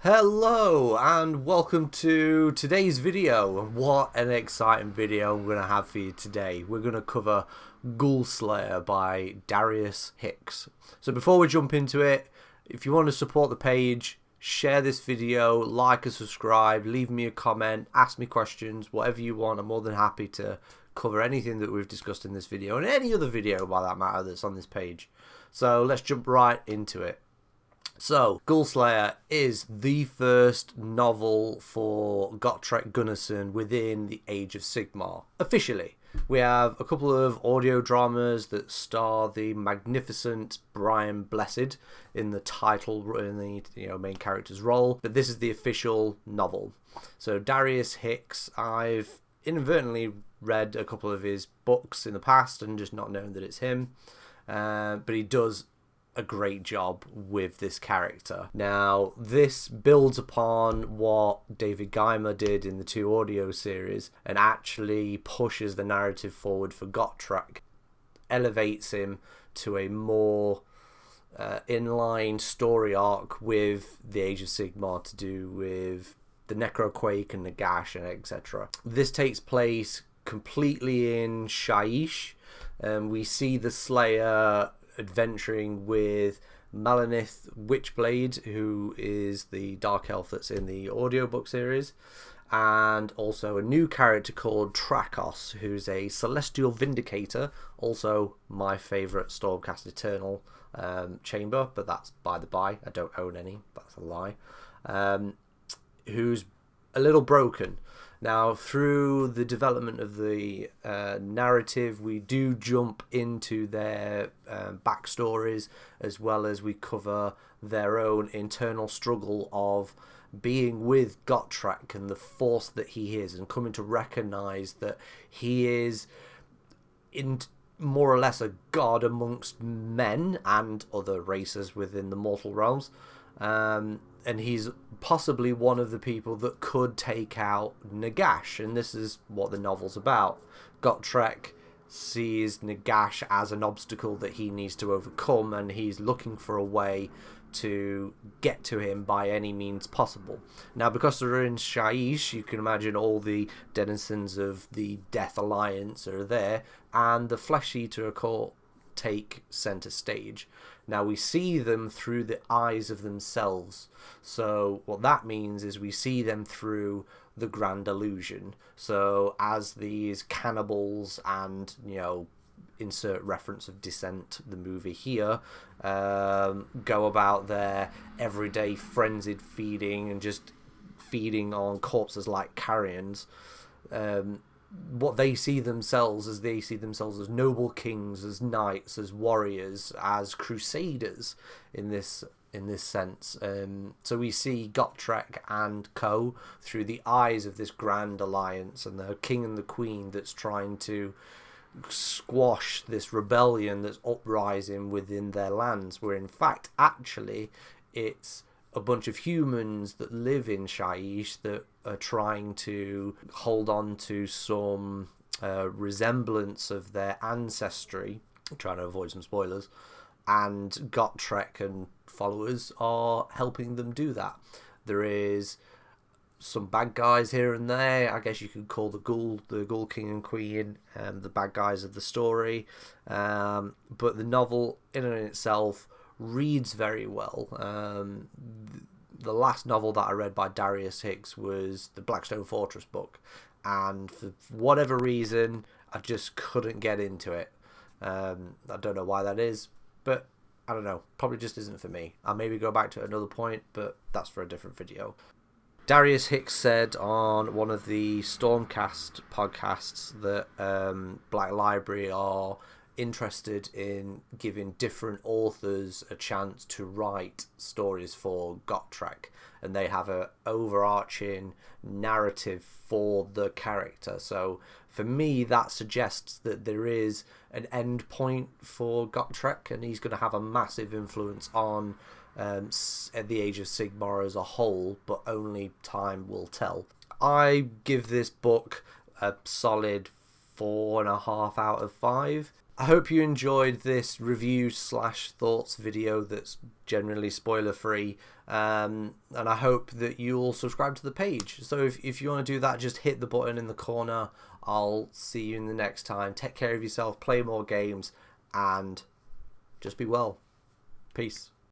Hello and welcome to today's video. What an exciting video I'm going to have for you today. We're going to cover Ghoulslayer by Darius Hinks. So before we jump into it, if you want to support the page, share this video, like and subscribe, leave me a comment, ask me questions, whatever you want. I'm more than happy to cover anything that we've discussed in this video and any other video by that matter that's on this page. So let's jump right into it. So, Ghoulslayer is the first novel for Gotrek Gurnisson within the Age of Sigmar. Officially, we have a couple of audio dramas that star the magnificent Brian Blessed in the title, in the main character's role, but this is the official novel. So, Darius Hinks, I've inadvertently read a couple of his books in the past and just not known that it's him, but he does a great job with this character. Now, this builds upon what David Geimer did in the 2 audio series and actually pushes the narrative forward for Gotrek, elevates him to a more inline story arc with the Age of Sigmar to do with the Necroquake and the Gash and etc. This takes place completely in Shyish. We see the Slayer adventuring with Maleneth Witchblade, who is the dark elf that's in the audiobook series, and also a new character called Trakos, who's a celestial vindicator, also my favourite Stormcast Eternal chamber, but that's by the by, I don't own any, that's a lie, who's a little broken. Now, through the development of the narrative, we do jump into their backstories, as well as we cover their own internal struggle of being with Gotrek and the force that he is, and coming to recognise that he is in more or less a god amongst men and other races within the mortal realms. And he's possibly one of the people that could take out Nagash, and this is what the novel's about. Gotrek sees Nagash as an obstacle that he needs to overcome, and he's looking for a way to get to him by any means possible. Now, because they're in Shyish, you can imagine all the denizens of the Death Alliance are there, and the Flesh Eater Court take center stage. Now, we see them through the eyes of themselves. So what that means is we see them through the grand illusion. So as these cannibals and, insert reference of Descent, the movie here, go about their everyday frenzied feeding and just feeding on corpses like carrions, what they see themselves as noble kings, as knights, as warriors, as crusaders in this sense. So we see Gotrek and co through the eyes of this grand alliance and the king and the queen that's trying to squash this rebellion that's uprising within their lands, where in fact actually it's a bunch of humans that live in Shyish that are trying to hold on to some resemblance of their ancestry, trying to avoid some spoilers, and Gotrek and followers are helping them do that. There is some bad guys here and there. I guess you could call the Ghoul King and Queen the bad guys of the story, but the novel in and of itself reads very well. The last novel that I read by Darius Hinks was the Blackstone Fortress book, and for whatever reason I just couldn't get into it. I don't know why that is, but I don't know, probably just isn't for me. I'll maybe go back to it at another point, but that's for a different video. Darius Hinks said on one of the Stormcast podcasts that Black Library are interested in giving different authors a chance to write stories for Gotrek, and they have a overarching narrative for the character. So for me, that suggests that there is an end point for Gotrek, and he's going to have a massive influence on the Age of Sigmar as a whole, but only time will tell. I give this book a solid 4.5 out of 5. I hope you enjoyed this review slash thoughts video that's generally spoiler free, and I hope that you'll subscribe to the page. So if you want to do that, just hit the button in the corner. I'll see you in the next time. Take care of yourself, play more games, and just be well. Peace.